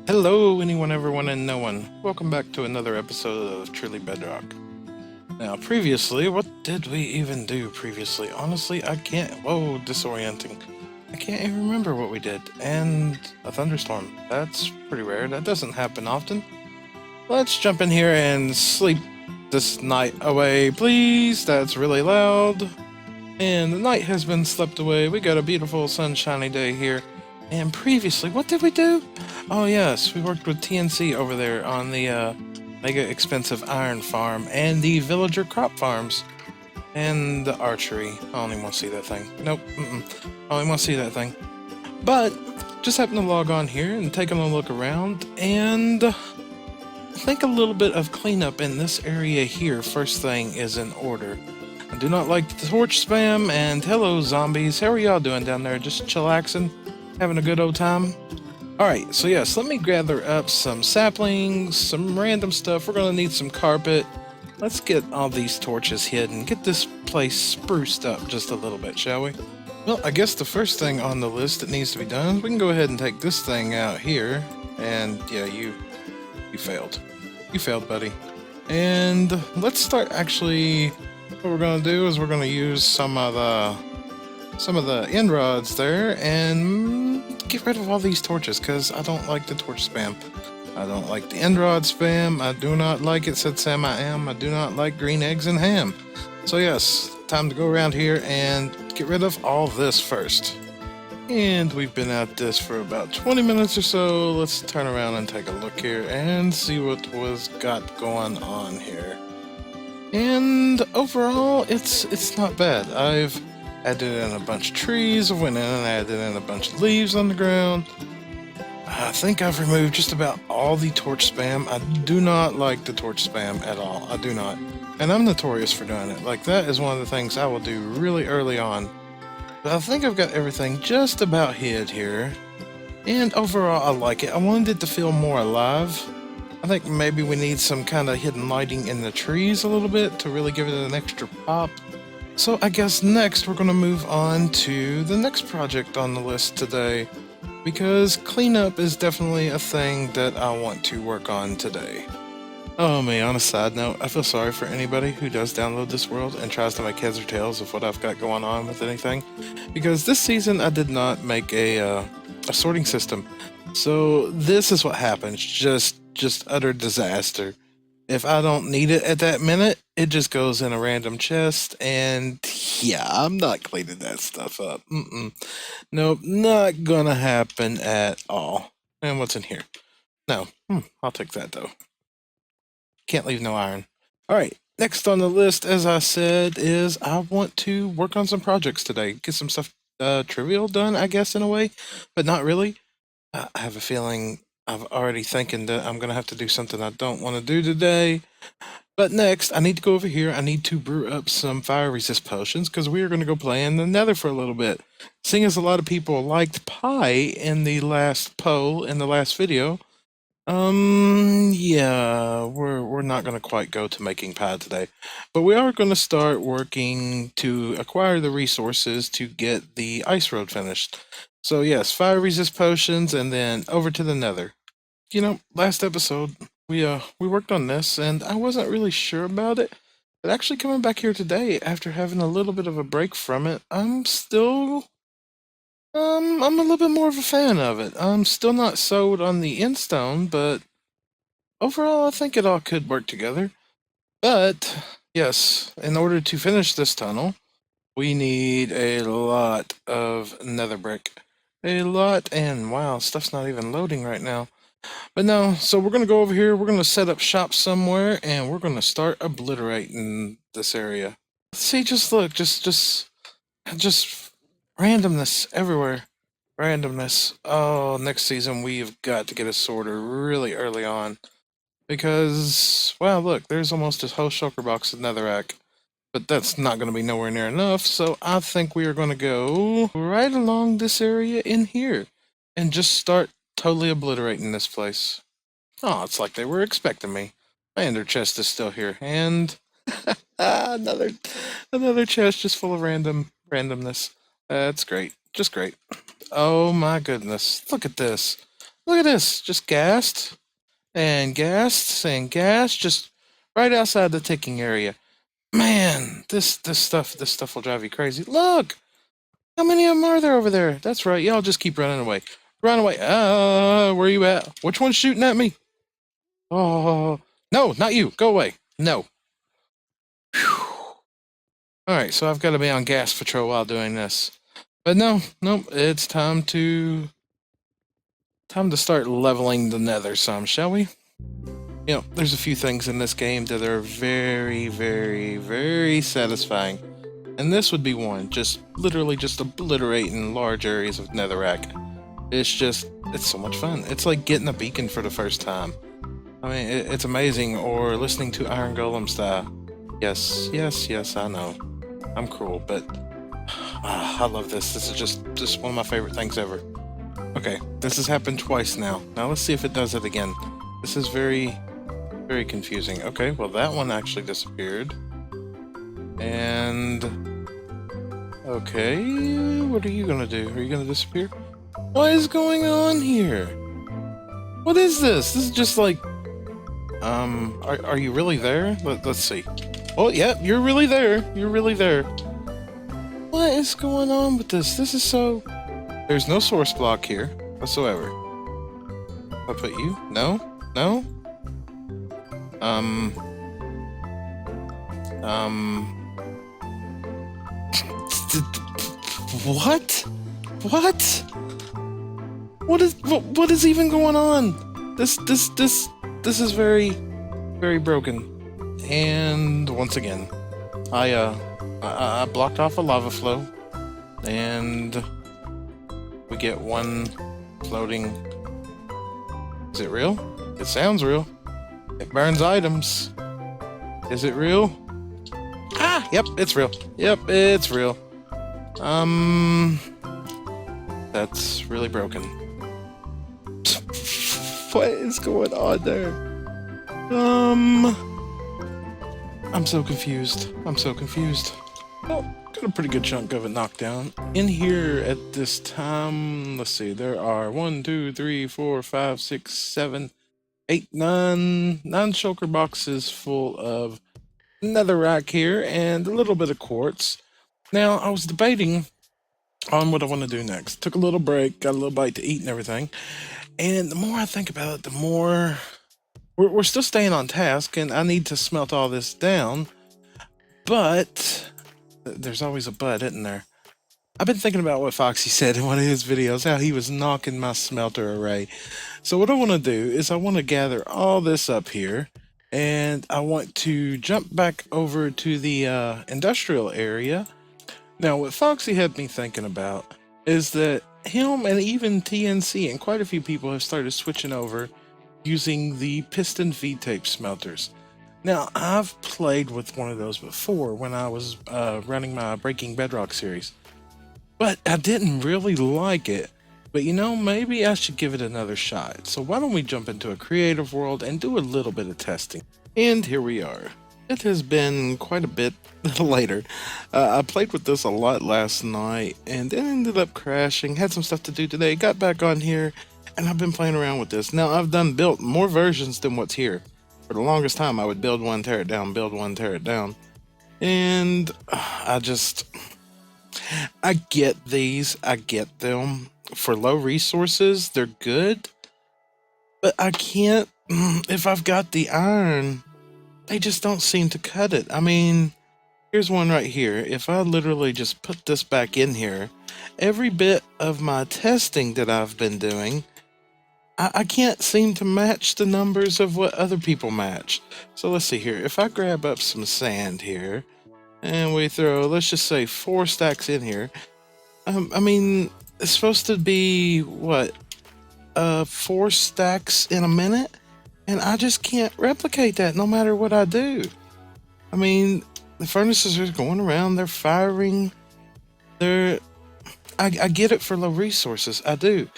Hello, anyone, everyone, and no one. Welcome back to another episode of Truly Bedrock. Now, previously, what did we even do previously? Honestly, I can't. Whoa, disorienting. I can't even remember what we did. And a thunderstorm. That's pretty rare. That doesn't happen often. Let's jump in here and sleep this night away, please. That's really loud. And the night has been slept away. We got a beautiful sunshiny day here. And previously, what did we do? Oh yes, we worked with TNC over there on the mega expensive iron farm and the villager crop farms. And the archery. I don't even want to see that thing. Nope. I don't even want to see that thing. But, just happened to log on here and taking a look around, and I think a little bit of cleanup in this area here first thing is in order. I do not like the torch spam, and hello zombies, how are y'all doing down there? Just chillaxing? Having a good old time? Alright, so yes, let me gather up some saplings, some random stuff. We're gonna need some carpet. Let's get all these torches hidden, get this place spruced up just a little bit, shall we? Well, I guess the first thing on the list that needs to be done is we can go ahead and take this thing out here. And yeah, you failed. You failed, buddy. And let's start actually, what we're gonna do is we're gonna use some of the end rods there and get rid of all these torches because I don't like the torch spam. I don't like the end rod spam. I do not like it, said Sam I am. I do not like green eggs and ham. So yes, time to go around here and get rid of all this first. And we've been at this for about 20 minutes or so. Let's turn around and take a look here and see what was got going on here. And overall, it's not bad. I've added in a bunch of trees, I went in and added in a bunch of leaves on the ground. I think I've removed just about all the torch spam. I do not like the torch spam at all. I do not. And I'm notorious for doing it. Like, that is one of the things I will do really early on. But I think I've got everything just about hid here. And overall, I like it. I wanted it to feel more alive. I think maybe we need some kind of hidden lighting in the trees a little bit to really give it an extra pop. So I guess next we're going to move on to the next project on the list today, because cleanup is definitely a thing that I want to work on today. Oh man, on a side note, I feel sorry for anybody who does download this world and tries to make heads or tails of what I've got going on with anything, because this season I did not make a sorting system. So this is what happens, just utter disaster. If I don't need it at that minute, it just goes in a random chest, and yeah, I'm not cleaning that stuff up. Nope, not gonna happen at all. And what's in here? No, I'll take that though. Can't leave no iron. Alright, next on the list, as I said, is I want to work on some projects today. Get some stuff trivial done, I guess, in a way, but not really. I have a feeling I'm already thinking that I'm going to have to do something I don't want to do today. But next, I need to go over here. I need to brew up some fire resist potions because we are going to go play in the Nether for a little bit. Seeing as a lot of people liked pie in the last poll in the last video, yeah, we're not going to quite go to making pie today, but we are going to start working to acquire the resources to get the ice road finished. So yes, fire resist potions, and then over to the Nether. You know, last episode we worked on this, and I wasn't really sure about it. But actually, coming back here today after having a little bit of a break from it, I'm a little bit more of a fan of it. I'm still not sold on the endstone, but overall, I think it all could work together. But yes, in order to finish this tunnel, we need a lot of nether brick. A lot, and wow, stuff's not even loading right now. But no, so we're going to go over here, we're going to set up shop somewhere, and we're going to start obliterating this area. See, just look, just randomness everywhere. Randomness. Oh, next season we've got to get a sorter really early on. Because, wow, look, there's almost a whole shulker box of netherrack. But that's not going to be nowhere near enough, so I think we are going to go right along this area in here and just start totally obliterating this place. Oh, it's like they were expecting me. My ender chest is still here, and another chest just full of randomness. That's great, just great. Oh my goodness, look at this. Look at this, just gassed and gassed and gassed, just right outside the ticking area. Man, this stuff will drive you crazy. Look, how many of them are there over there? That's right, y'all just keep running away. Run away. Where you at? Which one's shooting at me? Oh, no, not you. Go away. No. Whew. All right, so I've got to be on gas patrol while doing this. But no, it's time to start leveling the nether some, shall we? You know, there's a few things in this game that are very, very, very satisfying. And this would be one, just literally just obliterating large areas of netherrack. It's so much fun. It's like getting a beacon for the first time. I mean, it's amazing. Or listening to Iron Golem style. Yes, I know. I'm cruel, but I love this. This is just one of my favorite things ever. Okay, this has happened twice now. Now let's see if it does it again. This is very, very confusing. Okay, well that one actually disappeared. And... okay, what are you gonna do? Are you gonna disappear? What is going on here? What is this? This is just like... are you really there? Let's see. Oh, yeah, you're really there. You're really there. What is going on with this? This is so... There's no source block here whatsoever. I'll put you. No? What? What is even going on? This is very, very broken. And once again, I blocked off a lava flow, and we get one floating. Is it real? It sounds real. It burns items. Is it real? Ah, yep, it's real. Yep, it's real. That's really broken. What is going on there? I'm so confused. Well, got a pretty good chunk of it knocked down. In here at this time, let's see, there are 1, 2, 3, 4, 5, 6, 7, 8, 9 shulker boxes full of netherrack here and a little bit of quartz. Now, I was debating on what I want to do next. Took a little break, got a little bite to eat and everything. And the more I think about it, the more... We're still staying on task, and I need to smelt all this down. But... there's always a but, isn't there? I've been thinking about what Foxy said in one of his videos, how he was knocking my smelter array. So what I want to do is I want to gather all this up here, and I want to jump back over to the industrial area. Now, what Foxy had me thinking about is that him and even TNC and quite a few people have started switching over using the piston feed tape smelters. Now, I've played with one of those before when I was running my Breaking Bedrock series, but I didn't really like it. But you know, maybe I should give it another shot. So why don't we jump into a creative world and do a little bit of testing? And here we are. It has been quite a bit later. I played with this a lot last night and then ended up crashing. Had some stuff to do today, got back on here, and I've been playing around with this. Now, I've built more versions than what's here. For the longest time, I would build one, tear it down, build one, tear it down. And I get these. I get them. For low resources, they're good. But I can't, if I've got the iron, they just don't seem to cut it. I mean, here's one right here. If I literally just put this back in here, every bit of my testing that I've been doing, I can't seem to match the numbers of what other people match. So let's see here. If I grab up some sand here, and we throw, let's just say 4 stacks in here. I mean, it's supposed to be, what, 4 stacks in a minute? And I just can't replicate that no matter what I do. I mean, the furnaces are going around, they're firing, I get it for low resources, I do.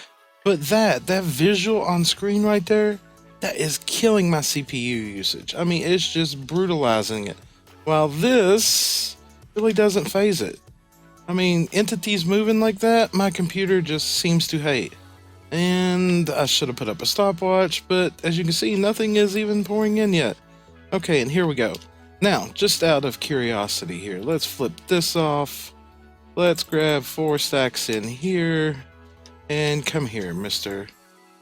But that visual on screen right there, that is killing my CPU usage. I mean, it's just brutalizing it. While this really doesn't phase it. I mean, entities moving like that, my computer just seems to hate. And I should have put up a stopwatch, but as you can see, nothing is even pouring in yet. Okay, and here we go. Now, just out of curiosity here, let's flip this off. Let's grab 4 stacks in here. And come here, mister.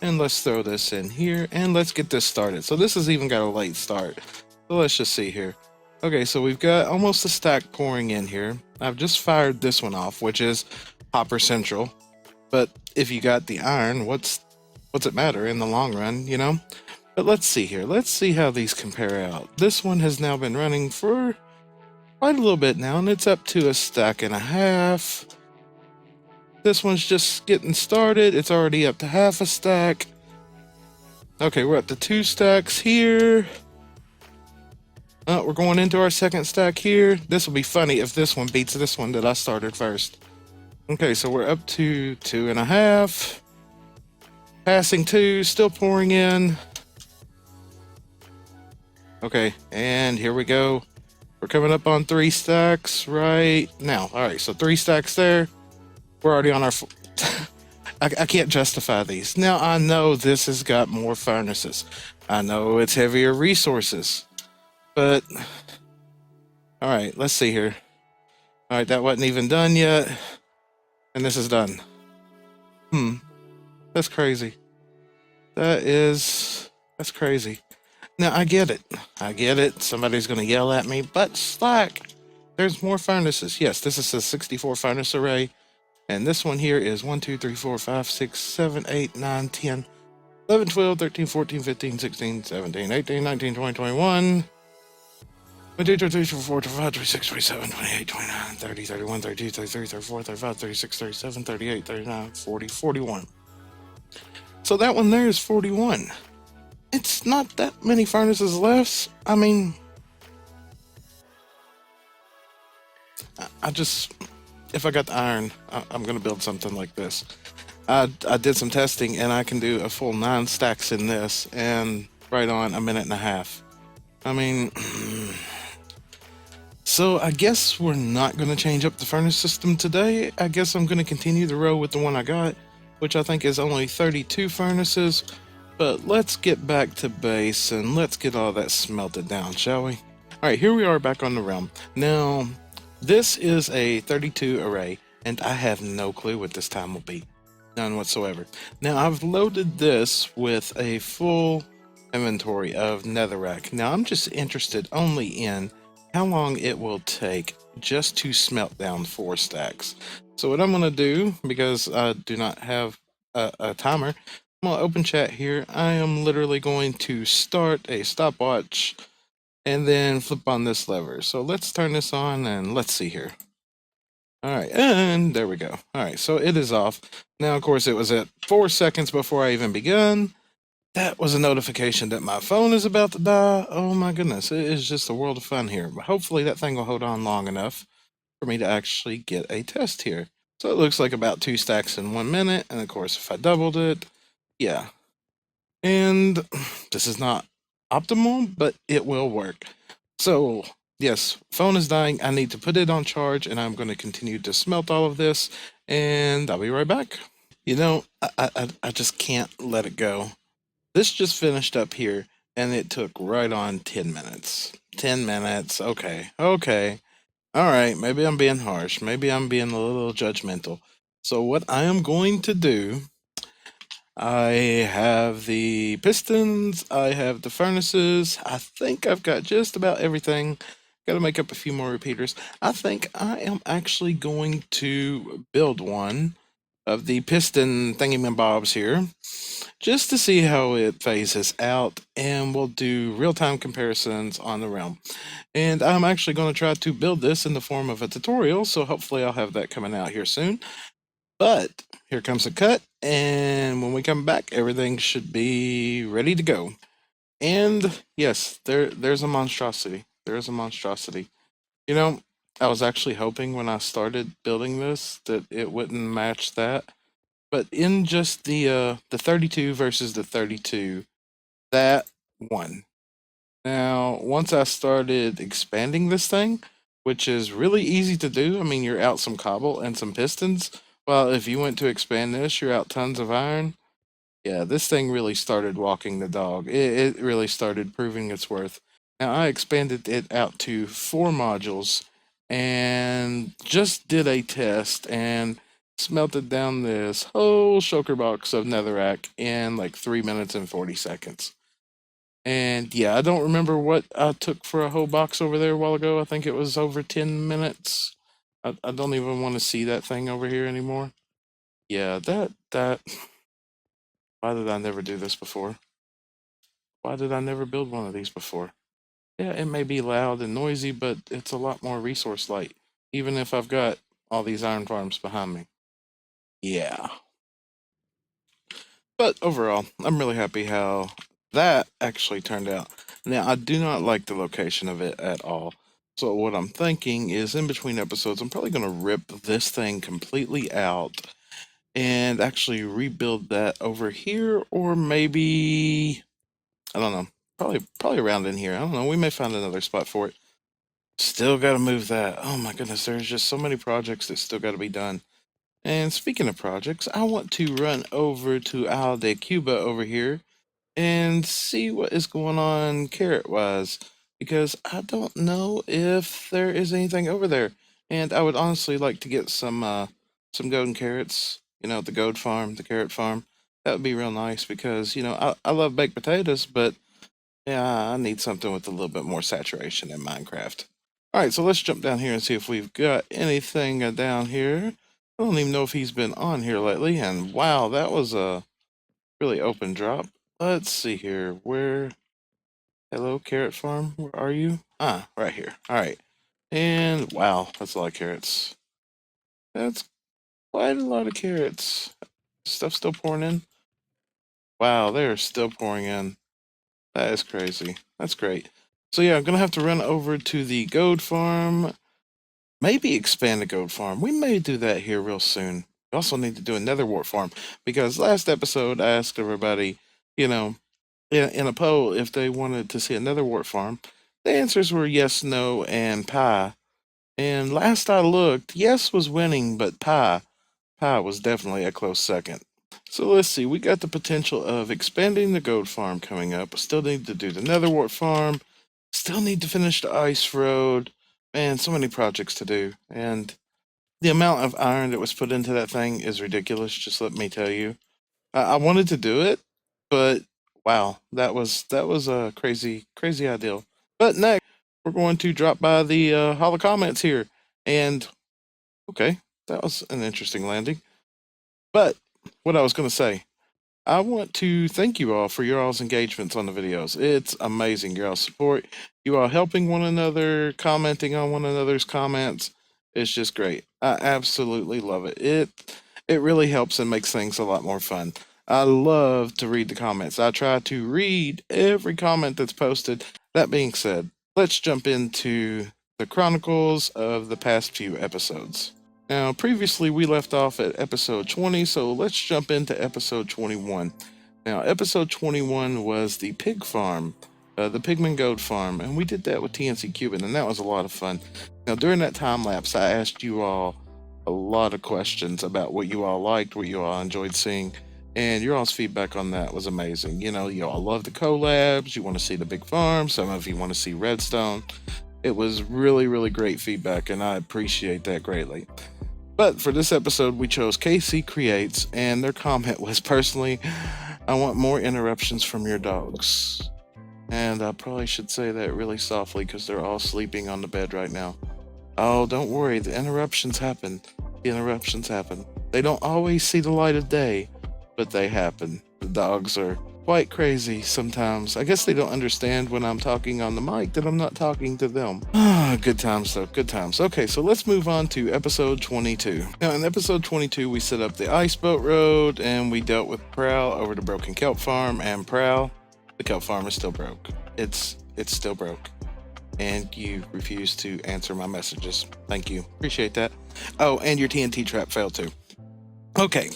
And let's throw this in here, and let's get this started. So this has even got a late start. So let's just see here. Okay, so we've got almost a stack pouring in here. I've just fired this one off, which is Hopper Central. But if you got the iron, what's it matter in the long run, you know? But let's see here. Let's see how these compare out. This one has now been running for quite a little bit now, and it's up to a stack and a half. This one's just getting started. It's already up to half a stack. Okay, we're up to 2 stacks here. We're going into our second stack here. This will be funny if this one beats this one that I started first. Okay, so we're up to 2.5. Passing 2, still pouring in. Okay, and here we go. We're coming up on 3 stacks right now. All right, so 3 stacks there. We're already on our... I can't justify these. Now, I know this has got more furnaces. I know it's heavier resources. But... all right, let's see here. All right, that wasn't even done yet. And this is done. That's crazy. That's crazy. Now, I get it. I get it. Somebody's going to yell at me. But Slack, there's more furnaces. Yes, this is a 64 furnace array. And this one here is 1, 2, 3, 4, 5, 6, 7, 8, 9, 10, 11, 12, 13, 14, 15, 16, 17, 18, 19, 20, 21, 22, 23, 24, 25, 26, 27, 28, 29, 30, 31, 32, 33, 34, 35, 36, 37, 38, 39, 40, 41. So that one there is 41. It's not that many furnaces left. I mean, I just, if I got the iron, I'm going to build something like this. I did some testing, and I can do a full 9 stacks in this, and right on 1.5 minutes. I mean, so I guess we're not going to change up the furnace system today. I guess I'm going to continue the row with the one I got, which I think is only 32 furnaces. But let's get back to base, and let's get all that smelted down, shall we? All right, here we are back on the realm. Now, this is a 32 array, and I have no clue what this time will be. None whatsoever. Now, I've loaded this with a full inventory of netherrack. Now, I'm just interested only in how long it will take just to smelt down 4 stacks. So what I'm going to do, because I do not have a timer, I'm going to open chat here. I am literally going to start a stopwatch and then flip on this lever. So let's turn this on and let's see here. All right, and there we go. All right, so it is off. Now, of course, it was at 4 seconds before I even begun. That was a notification that my phone is about to die. Oh my goodness, it is just a world of fun here. But hopefully that thing will hold on long enough for me to actually get a test here. So it looks like about 2 stacks in 1 minute. And of course, if I doubled it, yeah. And this is not optimal, but it will work. So yes, phone is dying. I need to put it on charge, and I'm going to continue to smelt all of this, and I'll be right back. You know, I just can't let it go. This just finished up here, and it took right on 10 minutes. 10 minutes, okay. All right, maybe I'm being harsh. Maybe I'm being a little judgmental. So what I am going to do, I have the pistons, I have the furnaces. I think I've got just about everything. Got to make up a few more repeaters. I think I am actually going to build one of the piston thingy-mabobs here, just to see how it phases out, and we'll do real-time comparisons on the realm. And I'm actually going to try to build this in the form of a tutorial, so hopefully I'll have that coming out here soon. But here comes a cut, and when we come back, everything should be ready to go. And yes, there's a monstrosity. There is a monstrosity. You know, I was actually hoping when I started building this that it wouldn't match that. But in just the 32 versus the 32, that won. Now, once I started expanding this thing, which is really easy to do, I mean, you're out some cobble and some pistons. Well, if you went to expand this, you're out tons of iron. Yeah, this thing really started walking the dog. It really started proving its worth. Now, I expanded it out to 4 modules and just did a test and smelted down this whole shulker box of netherrack in like 3 minutes and 40 seconds. And yeah, I don't remember what I took for a whole box over there a while ago. I think it was over 10 minutes. I don't even want to see that thing over here anymore. Yeah, that. Why did I never do this before? Why did I never build one of these before? Yeah, it may be loud and noisy, but it's a lot more resource light, even if I've got all these iron farms behind me. Yeah. But overall, I'm really happy how that actually turned out. Now, I do not like the location of it at all. So, what I'm thinking is in between episodes, I'm probably going to rip this thing completely out and actually rebuild that over here, or maybe, I don't know, probably around in here. I don't know. We may find another spot for it. Still got to move that. Oh my goodness, there's just so many projects that still got to be done. And speaking of projects, I want to run over to Al de Cuba over here and see what is going on carrot wise, because I don't know if there is anything over there. And I would honestly like to get some golden carrots, the gold farm, the carrot farm. That would be real nice because, I love baked potatoes, but yeah, I need something with a little bit more saturation in Minecraft. All right, so let's jump down here and see if we've got anything down here. I don't even know if he's been on here lately, and wow, that was a really open drop. Let's see here. Hello, carrot farm. Where are you? Ah, right here. All right. And wow, that's a lot of carrots. That's quite a lot of carrots. Stuff still pouring in. Wow, they're still pouring in. That is crazy. That's great. So yeah, I'm gonna have to run over to the gold farm. Maybe expand the gold farm. We may do that here real soon. We also need to do a nether wart farm because last episode I asked everybody, you know, in a poll if they wanted to see a nether wart farm. The answers were yes, no, and pie. And last I looked, yes was winning, but pie was definitely a close second. So let's see, we got the potential of expanding the gold farm coming up. Still need to do the nether wart farm. Still need to finish the ice road. Man, so many projects to do. And the amount of iron that was put into that thing is ridiculous, just let me tell you. I wanted to do it, but wow, that was a crazy ideal. But next, we're going to drop by the Hall of Comments here. And okay, that was an interesting landing. But what I was going to say, I want to thank you all for your all's engagements on the videos. It's amazing, your all's support. You all helping one another, commenting on one another's comments. It's just great. I absolutely love it. It really helps and makes things a lot more fun. I love to read the comments. I try to read every comment that's posted. That being said, let's jump into the chronicles of the past few episodes. Now, previously we left off at episode 20, so let's jump into episode 21. Now, episode 21 was the pig farm, the pigman goat farm, and we did that with TNC Cuban, and that was a lot of fun. Now, during that time lapse, I asked you all a lot of questions about what you all liked, what you all enjoyed seeing, and your all's feedback on that was amazing. You all love the collabs, you want to see the big farm, some of you want to see redstone. It was really great feedback, and I appreciate that greatly. But for this episode, we chose KC Creates, and their comment was, personally, I want more interruptions from your dogs. And I probably should say that really softly because they're all sleeping on the bed right now. Oh, don't worry, the interruptions happen. The interruptions happen. They don't always see the light of day, but they happen. The dogs are quite crazy sometimes. I guess they don't understand when I'm talking on the mic that I'm not talking to them. Good times though, good times. Okay, so let's move on to episode 22. Now in episode 22, we set up the ice boat road and we dealt with Prowl over to Broken Kelp Farm, and Prowl, the kelp farm is still broke. It's still broke. And you refuse to answer my messages. Thank you. Appreciate that. Oh, and your TNT trap failed too. Okay.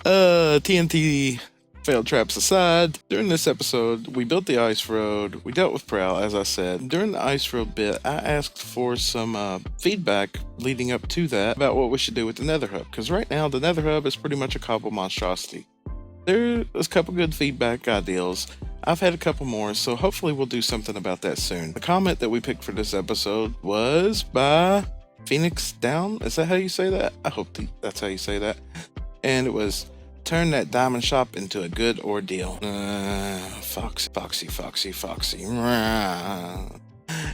TNT failed traps aside, during this episode, we built the ice road, we dealt with Prowl, as I said. During the ice road bit, I asked for some feedback leading up to that about what we should do with the nether hub, because right now the nether hub is pretty much a cobble monstrosity. there was a couple good feedback ideals. I've had a couple more, so hopefully we'll do something about that soon. The comment that we picked for this episode was by Phoenix Down. Is that how you say that? I hope that's how you say that. And it was, turn that diamond shop into a good ordeal. Foxy.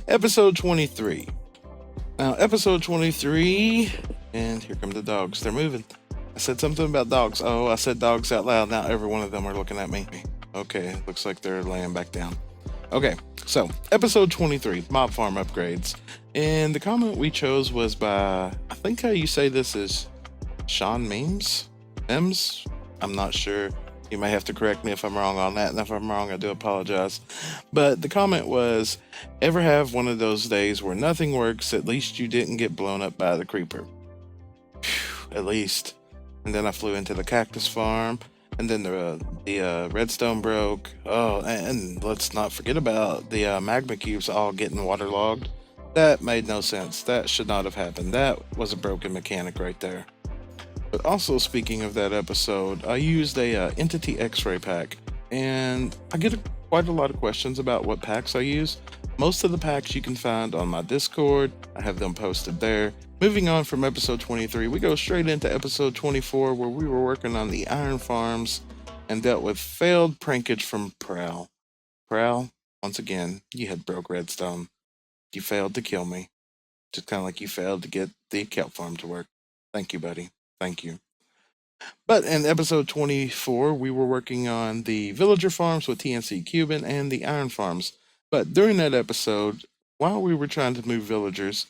Episode 23. Now, episode 23, and here come the dogs. They're moving. I said something about dogs. Oh, I said dogs out loud. Now every one of them are looking at me. Okay, looks like they're laying back down. Okay, so episode 23, mob farm upgrades. And the comment we chose was by, I think how you say this is Sean Memes? I'm not sure. You may have to correct me if I'm wrong on that, and if I'm wrong, I do apologize. But the comment was, ever have one of those days where nothing works, at least you didn't get blown up by the creeper. Phew, at least. And then I flew into the cactus farm, and then the redstone broke. Oh, and let's not forget about the magma cubes all getting waterlogged. That made no sense. That should not have happened. That was a broken mechanic right there. But also, speaking of that episode, I used a Entity X-ray pack, and I get quite a lot of questions about what packs I use. Most of the packs you can find on my Discord. I have them posted there. Moving on from episode 23, we go straight into episode 24, where we were working on the iron farms and dealt with failed prankage from Prowl. Prowl, once again, you had broke redstone. You failed to kill me. Just kind of like you failed to get the kelp farm to work. Thank you, buddy. Thank you. But in episode 24, we were working on the villager farms with TNC Cuban and the iron farms. But during that episode, while we were trying to move villagers,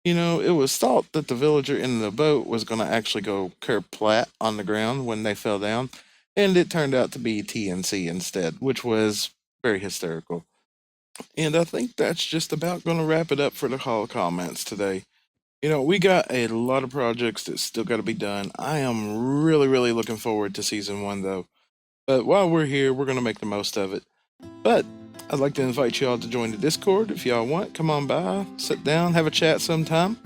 it was thought that the villager in the boat was going to actually go kerplat on the ground when they fell down. And it turned out to be TNC instead, which was very hysterical. And I think that's just about going to wrap it up for the call comments today. We got a lot of projects that still got to be done. I am really, really looking forward to season 1, though. But while we're here, we're going to make the most of it. But I'd like to invite you all to join the Discord if y'all want. Come on by, sit down, have a chat sometime.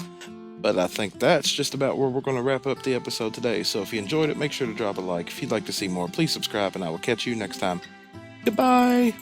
But I think that's just about where we're going to wrap up the episode today. So if you enjoyed it, make sure to drop a like. If you'd like to see more, please subscribe, and I will catch you next time. Goodbye!